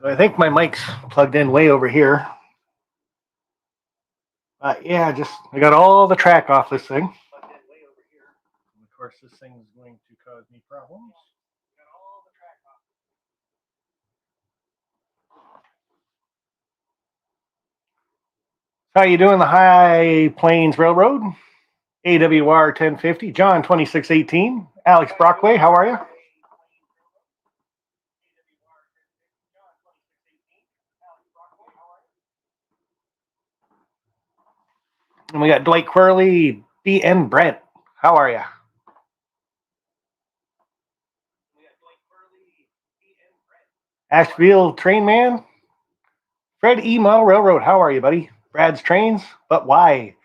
So I think my mic's plugged in way over here. Yeah, I got all the track off this thing. And of course, this thing is going to cause me problems. How you doing, the High Plains Railroad? AWR 1050, John 2618, Alex Brockway, how are you? And we got Dwight Quirley, BN Brent, how are you? Asheville Train Man, Fred E. Model Railroad, how are you, buddy? Brad's Trains, but why?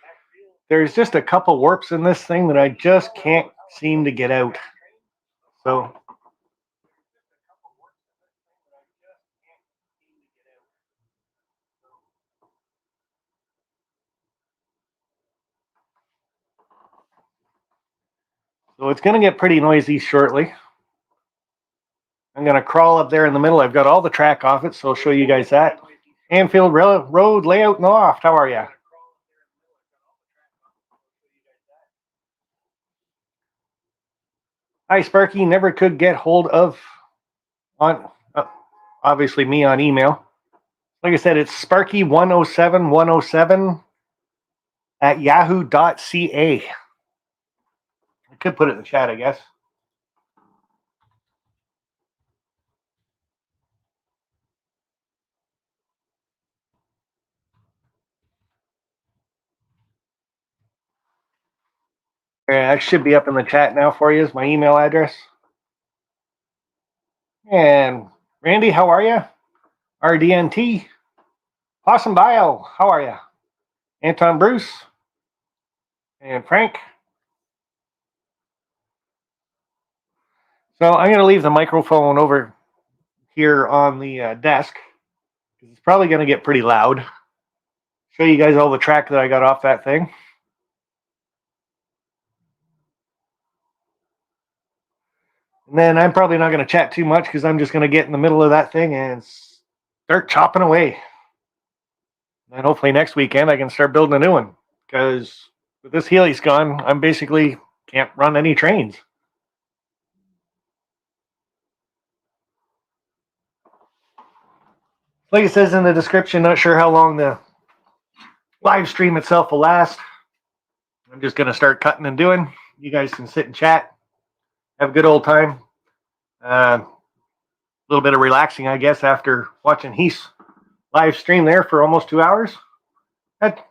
There's just a couple warps in this thing that I just can't seem to get out. So it's going to get pretty noisy shortly. I'm going to crawl up there in the middle. I've got all the track off it, so I'll show you guys that. Anfield Road Layout in the Loft, how are you? Hi, Sparky. Never could get hold of on obviously me on email. Like I said, it's Sparky107107 at yahoo.ca. I could put it in the chat, I guess. Yeah, that should be up in the chat now for you, is my email address. And Randy, how are you? RDNT. Awesome Bio, how are you? Anton Bruce. And Frank. So I'm going to leave the microphone over here on the desk. It's probably going to get pretty loud. Show you guys all the track that I got off that thing. And then I'm probably not going to chat too much because I'm just going to get in the middle of that thing and start chopping away. And hopefully next weekend I can start building a new one, because with this Helix gone, I'm basically can't run any trains. Like it says in the description, not sure how long the live stream itself will last. I'm just going to start cutting and doing. You guys can sit and chat, have a good old time. A little bit of relaxing, I guess, after watching Heath's live stream there for almost 2 hours. That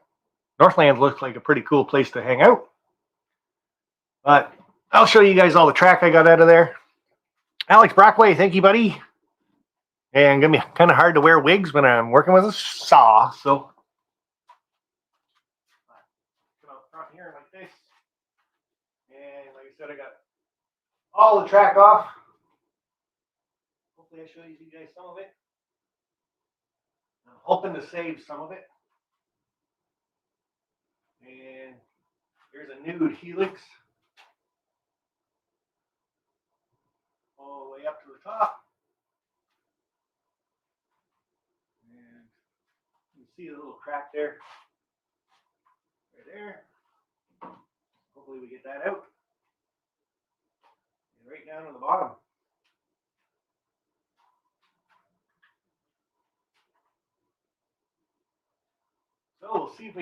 Northland looks like a pretty cool place to hang out. But I'll show you guys all the track I got out of there. Alex Brockway, thank you, buddy. And gonna be kind of hard to wear wigs when I'm working with a saw. So come out front here like this. And like I said, I got all the track off. Hopefully I show you guys some of it. I'm hoping to save some of it. And here's a nude Helix. All the way up to the top. And you can see a little crack there. Right there. Hopefully we get that out. And right down to the bottom. So we'll see if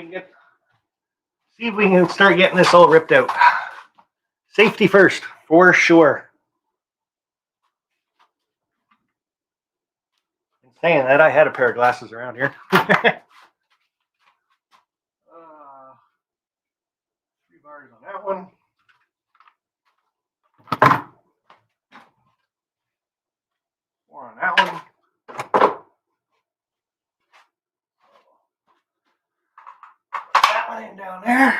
we can start getting this all ripped out. Safety first, for sure. In saying that, I had a pair of glasses around here. 3 bars on that one. More on that one. Put that one in down there.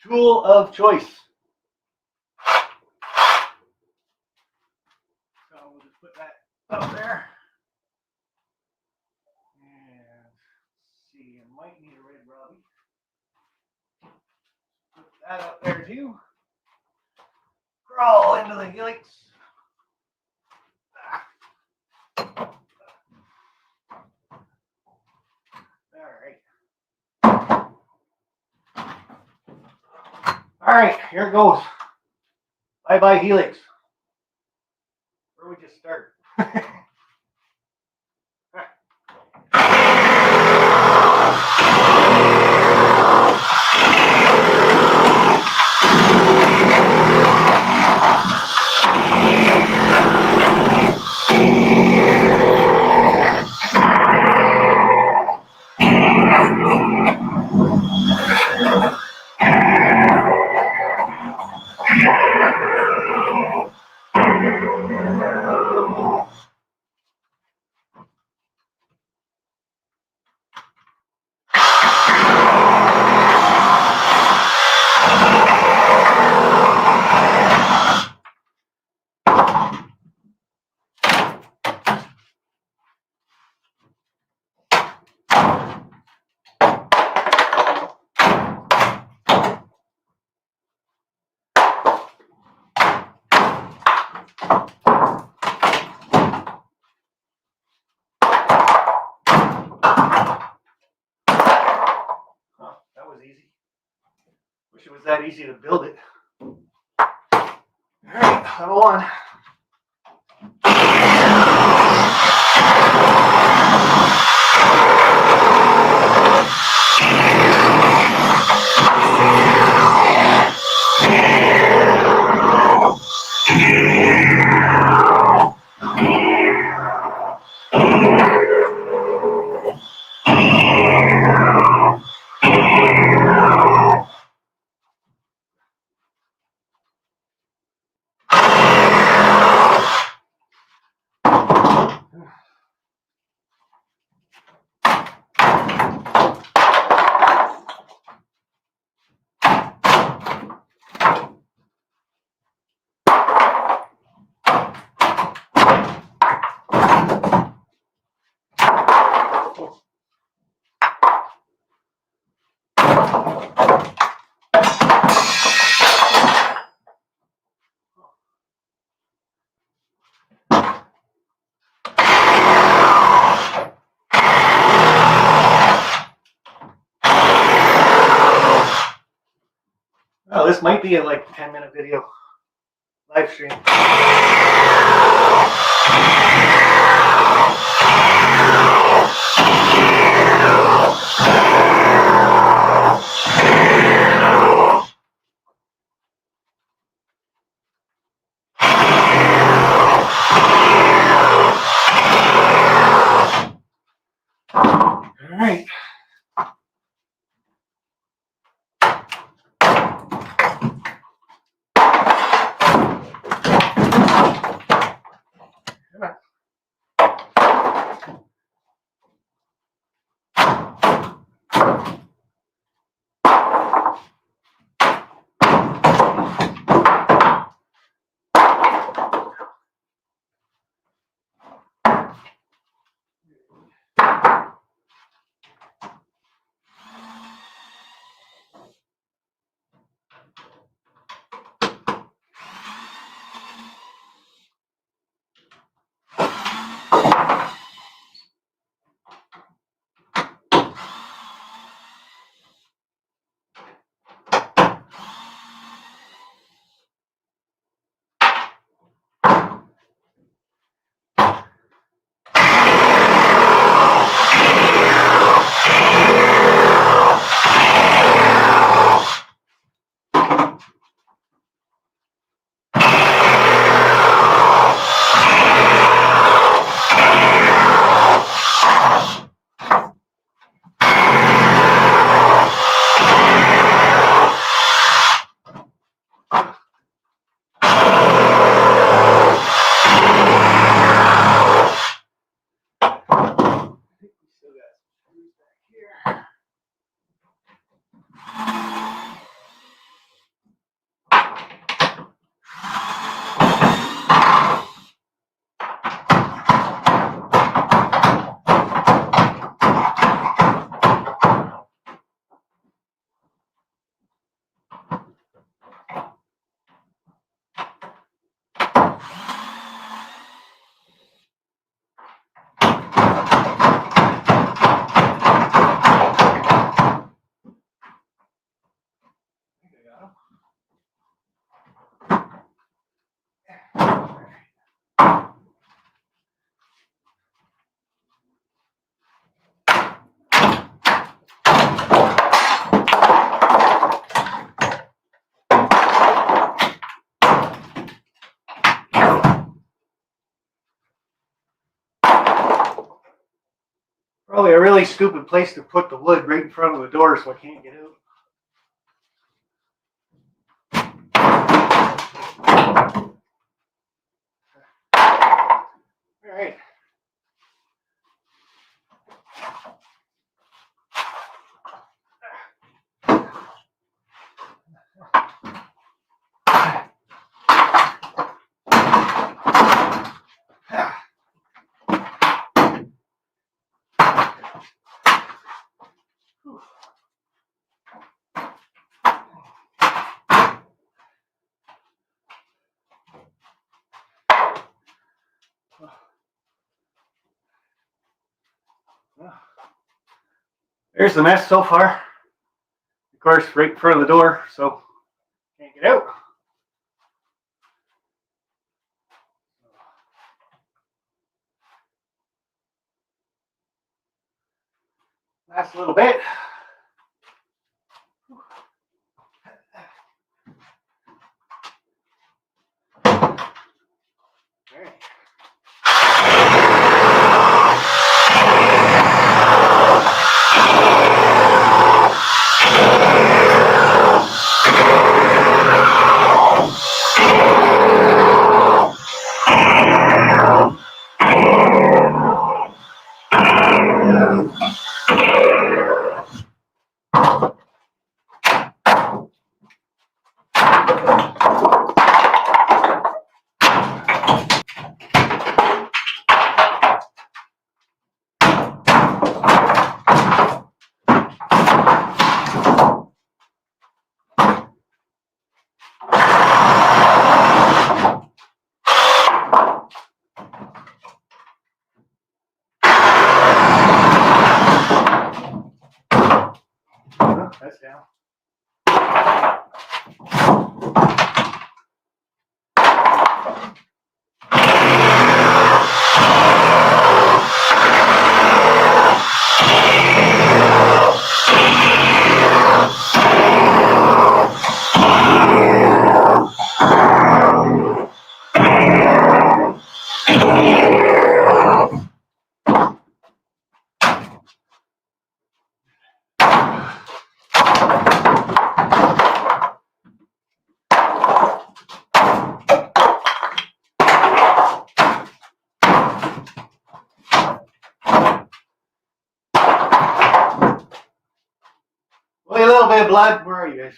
Tool of choice. So we'll just put that up there. And see, I might need a red Robbie. Put that up there too. Roll into the Helix. All right, here it goes. Bye-bye, Helix. Where would you start? That was easy. Wish it was that easy to build it. All right, level one. Oh, this might be a like 10-minute video live stream. All right. Probably a really stupid place to put the wood right in front of the door so I can't get out. All right. There's the mess so far. Of course, right in front of the door, so can't get out. Last little bit. All right. That's down. Only a little bit of blood. Where are you guys?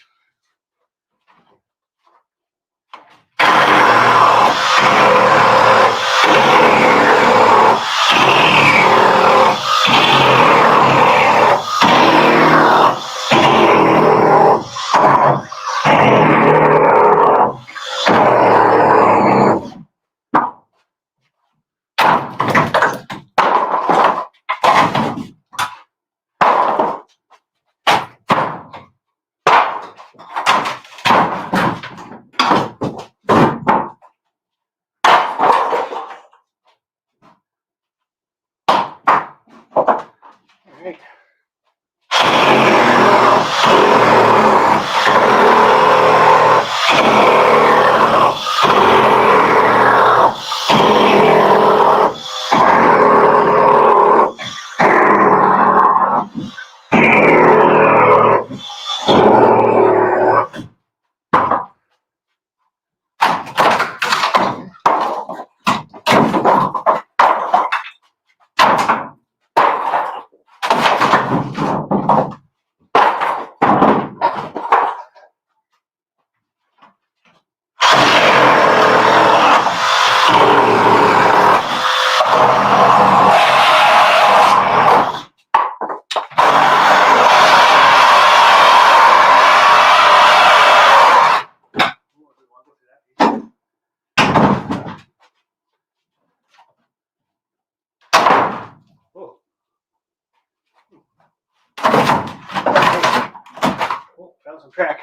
All right. Oh. Oh, found some track.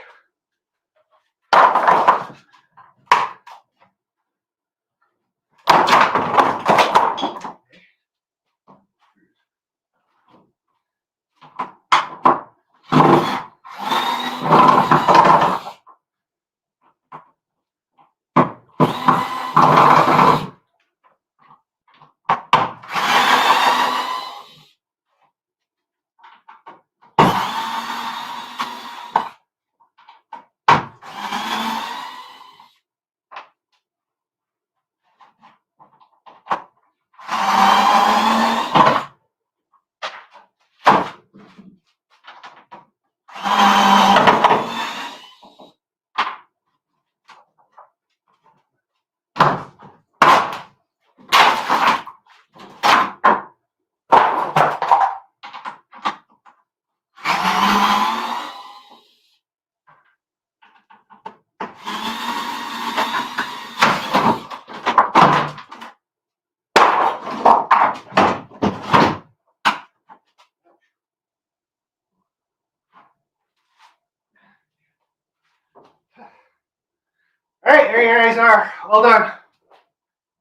guys are. Well done.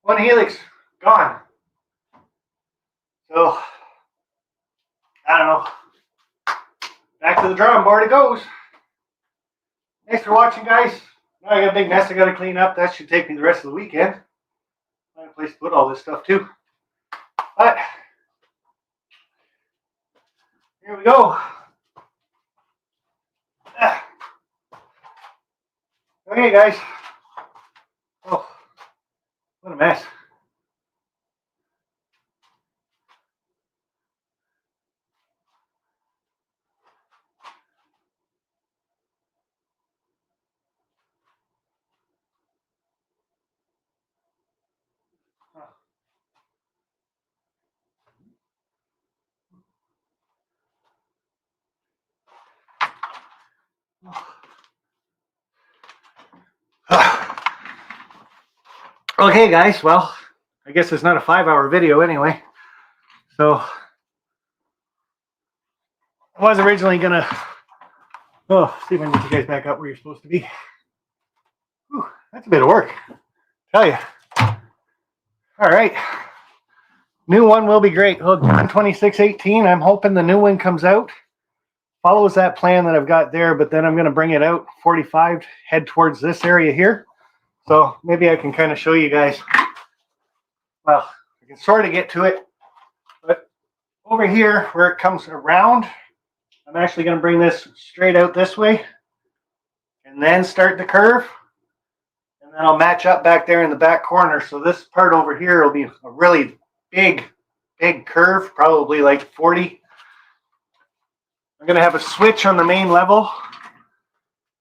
One Helix gone. So, I don't know. Back to the drawing board it goes. Thanks for watching, guys. Now I got a big mess I got to clean up. That should take me the rest of the weekend. Find a place to put all this stuff too. But here we go. Okay, guys. Oh, what a mess. Okay, guys, well, I guess it's not a 5-hour video anyway. So, I was originally going to, see if I can get you guys back up where you're supposed to be. Whew, that's a bit of work, tell you. All right. New one will be great. Well, 2618, I'm hoping the new one comes out. Follows that plan that I've got there, but then I'm going to bring it out 45, head towards this area here. So maybe I can kind of show you guys. Well, I can sort of get to it. But over here, where it comes around, I'm actually going to bring this straight out this way. And then start the curve. And then I'll match up back there in the back corner. So this part over here will be a really big curve, probably like 40. I'm going to have a switch on the main level,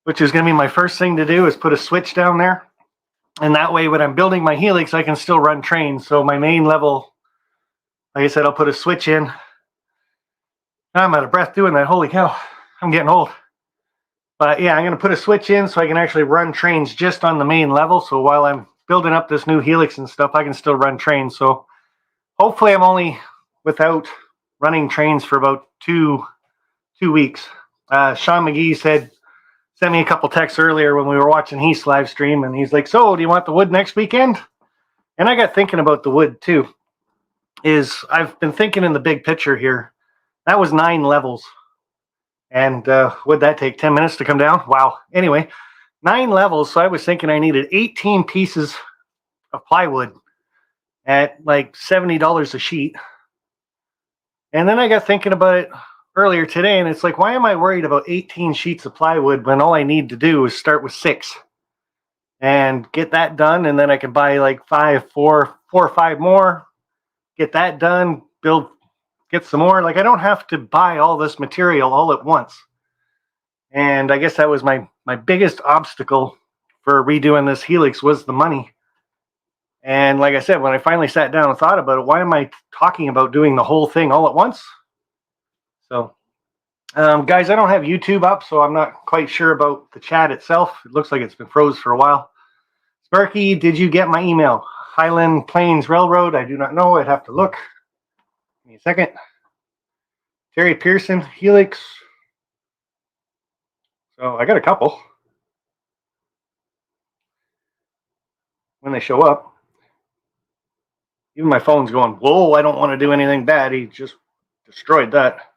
which is going to be my first thing to do, is put a switch down there. And that way, when I'm building my Helix, I can still run trains. So my main level, like I said, I'll put a switch in. I'm out of breath doing that. Holy cow, I'm getting old. But yeah, I'm going to put a switch in so I can actually run trains just on the main level. So while I'm building up this new Helix and stuff, I can still run trains. So hopefully I'm only without running trains for about two weeks. Sean McGee sent me a couple texts earlier when we were watching his live stream, and he's like, so do you want the wood next weekend? And I got thinking about the wood too. I've been thinking in the big picture here. That was 9 levels. And would that take 10 minutes to come down? Wow. Anyway, 9 levels. So I was thinking I needed 18 pieces of plywood at like $70 a sheet. And then I got thinking about it earlier today, and it's like, why am I worried about 18 sheets of plywood when all I need to do is start with 6 and get that done, and then I can buy like 4 or 5 more, get that done, get some more. Like, I don't have to buy all this material all at once. And I guess that was my biggest obstacle for redoing this Helix, was the money. And like I said, when I finally sat down and thought about it, why am I talking about doing the whole thing all at once? So, guys, I don't have YouTube up, so I'm not quite sure about the chat itself. It looks like it's been froze for a while. Sparky, did you get my email? Highland Plains Railroad, I do not know. I'd have to look. Give me a second. Terry Pearson, Helix. So I got a couple. When they show up. Even my phone's going, whoa, I don't want to do anything bad. He just destroyed that.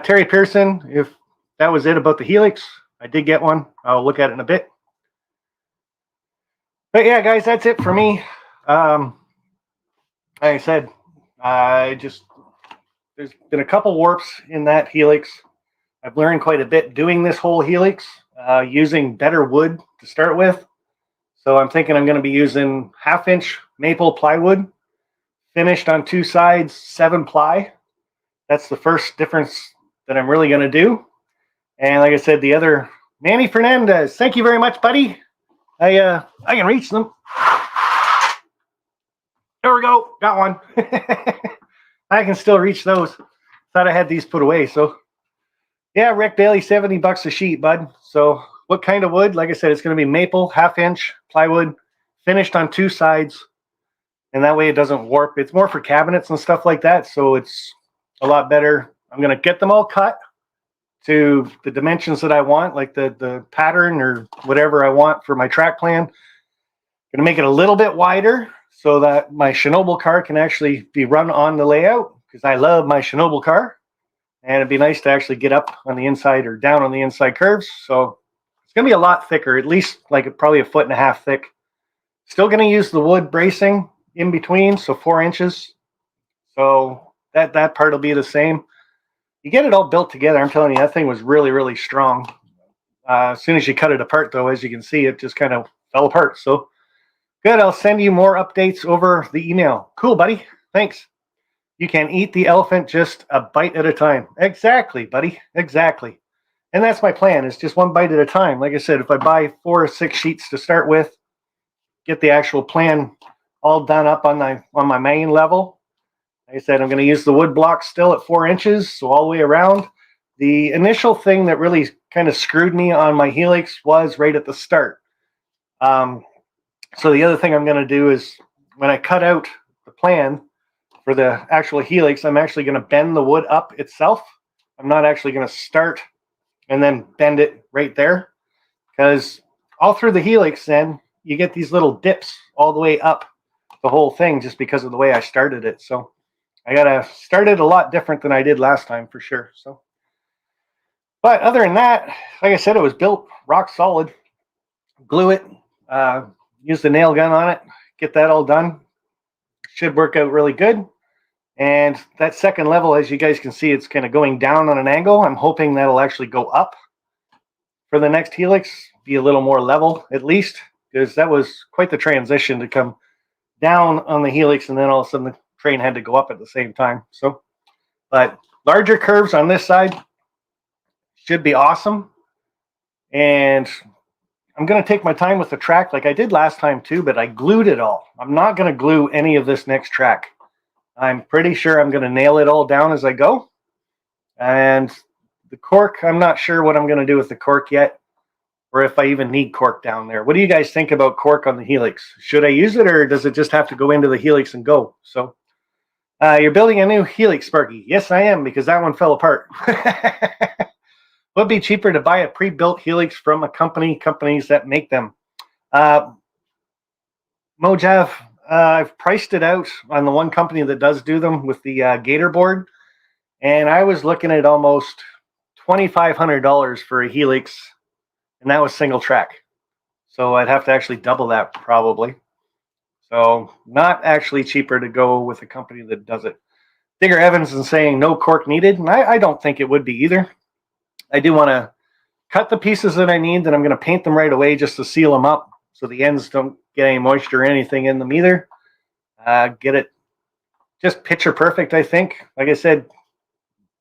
Terry Pearson, if that was it about the Helix, I did get one. I'll look at it in a bit. But yeah, guys, that's it for me. Like I said, there's been a couple warps in that Helix. I've learned quite a bit doing this whole Helix, using better wood to start with. So I'm thinking I'm going to be using 1/2-inch maple plywood, finished on 2 sides, 7 ply. That's the first difference that I'm really going to do. And like I said, the other, Manny Fernandez, thank you very much, buddy. I can reach them. There we go. Got one. I can still reach those. Thought I had these put away. So yeah, Rick Bailey, $70 a sheet, bud. So what kind of wood? Like I said, it's going to be maple, 1/2-inch plywood, finished on 2 sides. And that way it doesn't warp. It's more for cabinets and stuff like that. So it's a lot better. I'm going to get them all cut to the dimensions that I want, like the pattern or whatever I want for my track plan. Going to make it a little bit wider so that my Chernobyl car can actually be run on the layout, because I love my Chernobyl car. And it'd be nice to actually get up on the inside or down on the inside curves. So it's going to be a lot thicker, at least like probably 1.5 feet thick. Still going to use the wood bracing in between, so 4 inches. So that part will be the same. You get it all built together. I'm telling you, that thing was really, really strong. As soon as you cut it apart, though, as you can see, it just kind of fell apart. So good. I'll send you more updates over the email. Cool, buddy. Thanks. You can eat the elephant just a bite at a time. Exactly, buddy. Exactly. And that's my plan. It's just one bite at a time. Like I said, if I buy 4 or 6 sheets to start with, get the actual plan all done up on my main level. Like I said, I'm going to use the wood block still at 4 inches, so all the way around. The initial thing that really kind of screwed me on my Helix was right at the start. So the other thing I'm going to do is when I cut out the plan for the actual Helix, I'm actually going to bend the wood up itself. I'm not actually going to start and then bend it right there, because all through the Helix then you get these little dips all the way up the whole thing just because of the way I started it. So I got to start it a lot different than I did last time for sure. So, but other than that, like I said, it was built rock solid. Glue it, use the nail gun on it, get that all done. Should work out really good. And that second level, as you guys can see, it's kind of going down on an angle. I'm hoping that'll actually go up for the next Helix, be a little more level at least, because that was quite the transition to come down on the Helix and then all of a sudden the train had to go up at the same time. So, but larger curves on this side should be awesome. And I'm going to take my time with the track like I did last time too, but I glued it all. I'm not going to glue any of this next track. I'm pretty sure I'm going to nail it all down as I go. And the cork, I'm not sure what I'm going to do with the cork yet, or if I even need cork down there. What do you guys think about cork on the Helix? Should I use it, or does it just have to go into the Helix and go? So you're building a new Helix, Sparky. Yes, I am, because that one fell apart. Would be cheaper to buy a pre-built Helix from a companies that make them. Mojav, I've priced it out on the one company that does do them with the Gator board, and I was looking at almost $2,500 for a Helix, and that was single track. So I'd have to actually double that probably. So not actually cheaper to go with a company that does it. Digger Evans is saying no cork needed, and I don't think it would be either. I do want to cut the pieces that I need, then I'm going to paint them right away just to seal them up so the ends don't get any moisture or anything in them either. Get it just picture perfect, I think. Like I said,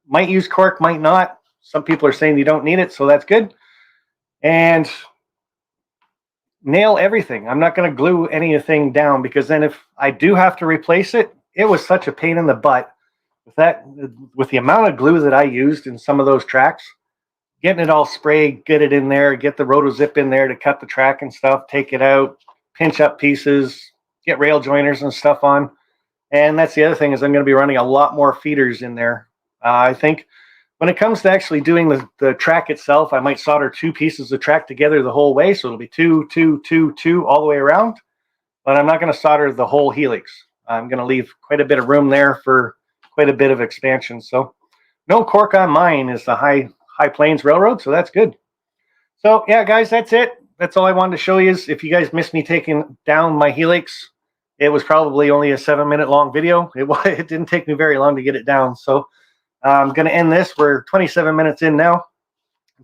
might use cork, might not. Some people are saying you don't need it, so that's good. And nail everything. I'm not going to glue anything down, because then if I do have to replace it, it was such a pain in the butt. With the amount of glue that I used in some of those tracks, getting it all sprayed, get it in there, get the rotozip in there to cut the track and stuff, take it out, pinch up pieces, get rail joiners and stuff on. And that's the other thing, is I'm going to be running a lot more feeders in there. I think when it comes to actually doing the track itself, I might solder 2 pieces of track together the whole way. So it'll be 2, 2, 2, 2 all the way around. But I'm not going to solder the whole Helix. I'm going to leave quite a bit of room there for quite a bit of expansion. So no cork on mine is the High Plains Railroad. So that's good. So yeah, guys, that's it. That's all I wanted to show you. Is if you guys missed me taking down my Helix, it was probably only a 7-minute long video. It didn't take me very long to get it down. So I'm going to end this. We're 27 minutes in now.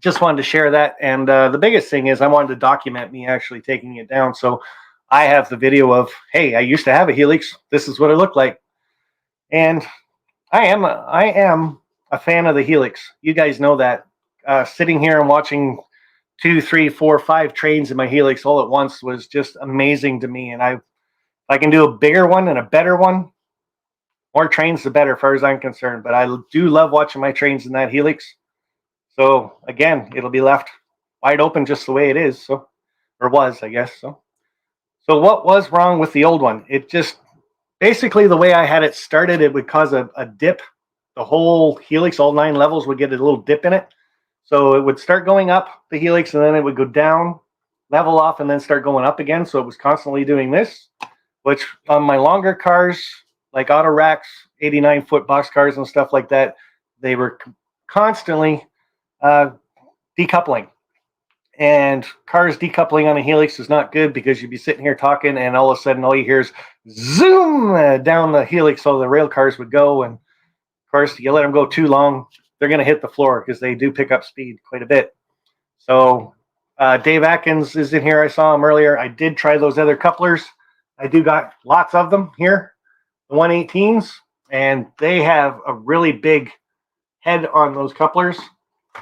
Just wanted to share that. And the biggest thing is I wanted to document me actually taking it down. So I have the video of, hey, I used to have a Helix. This is what it looked like. And I am a fan of the Helix. You guys know that. Sitting here and watching 2, 3, 4, 5 trains in my Helix all at once was just amazing to me. And if I can do a bigger one and a better one, more trains the better as far as I'm concerned. But I do love watching my trains in that Helix. So again, it'll be left wide open just the way it is. So, or was, I guess. So what was wrong with the old one? It just basically the way I had it started, it would cause a dip. The whole Helix, all 9 levels, would get a little dip in it. So it would start going up the Helix, and then it would go down level off and then start going up again. So it was constantly doing this, which on my longer cars, like auto racks, 89-foot box cars and stuff like that, they were constantly decoupling. And cars decoupling on a Helix is not good because you'd be sitting here talking and all of a sudden all you hear is zoom down the Helix, so the rail cars would go. And of course, you let them go too long, they're going to hit the floor because they do pick up speed quite a bit. So Dave Atkins is in here. I saw him earlier. I did try those other couplers. I do got lots of them here, the 118s, and they have a really big head on those couplers,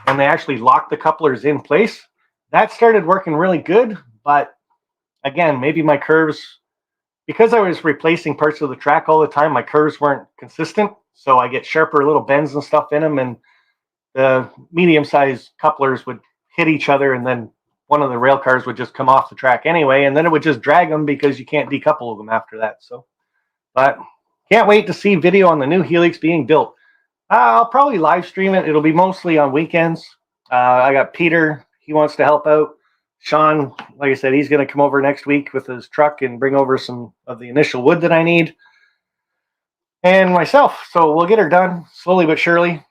and they actually lock the couplers in place. That started working really good, but again, maybe my curves, because I was replacing parts of the track all the time, my curves weren't consistent, so I get sharper little bends and stuff in them, and the medium-sized couplers would hit each other, and then one of the rail cars would just come off the track anyway, and then it would just drag them because you can't decouple them after that. So, but can't wait to see video on the new Helix being built. I'll probably live stream it. It'll be mostly on weekends. I got Peter. He wants to help out. Sean, like I said, he's going to come over next week with his truck and bring over some of the initial wood that I need. And myself. So we'll get her done slowly but surely.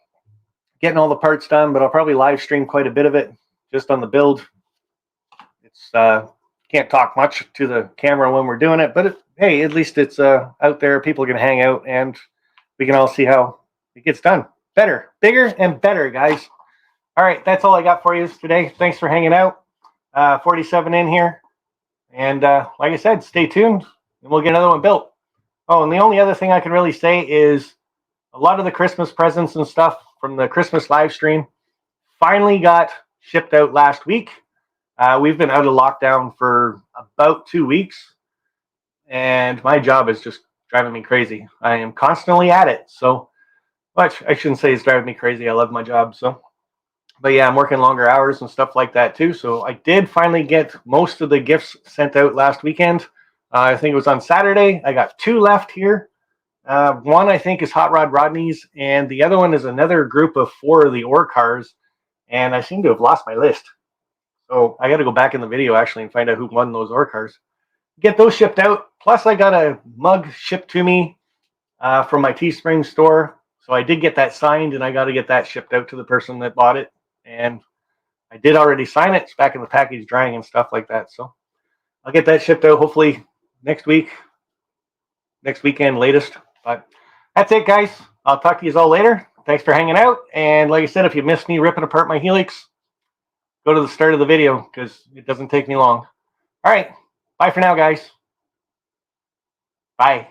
Getting all the parts done, but I'll probably live stream quite a bit of it just on the build. It's can't talk much to the camera when we're doing it, but hey, at least it's out there. People are going to hang out, and we can all see how it gets done. Better, bigger, and better, guys. All right, that's all I got for you today. Thanks for hanging out. 47 in here. And like I said, stay tuned, and we'll get another one built. Oh, and the only other thing I can really say is a lot of the Christmas presents and stuff from the Christmas live stream finally got shipped out last week. We've been out of lockdown for about 2 weeks, and my job is just driving me crazy. I am constantly at it. So, which I shouldn't say it's driving me crazy. I love my job. So, but yeah, I'm working longer hours and stuff like that too. So I did finally get most of the gifts sent out last weekend. I think it was on Saturday. I got 2 left here. One I think is Hot Rod Rodney's, and the other one is another group of 4 of the ore cars. And I seem to have lost my list. So I got to go back in the video actually and find out who won those ore cars. Get those shipped out. Plus I got a mug shipped to me from my Teespring store. So I did get that signed, and I got to get that shipped out to the person that bought it. And I did already sign it. It's back in the package drying and stuff like that. So I'll get that shipped out hopefully next week, next weekend latest. But that's it, guys. I'll talk to you all later. Thanks for hanging out. And like I said, if you missed me ripping apart my Helix, go to the start of the video because it doesn't take me long. All right. Bye for now, guys. Bye.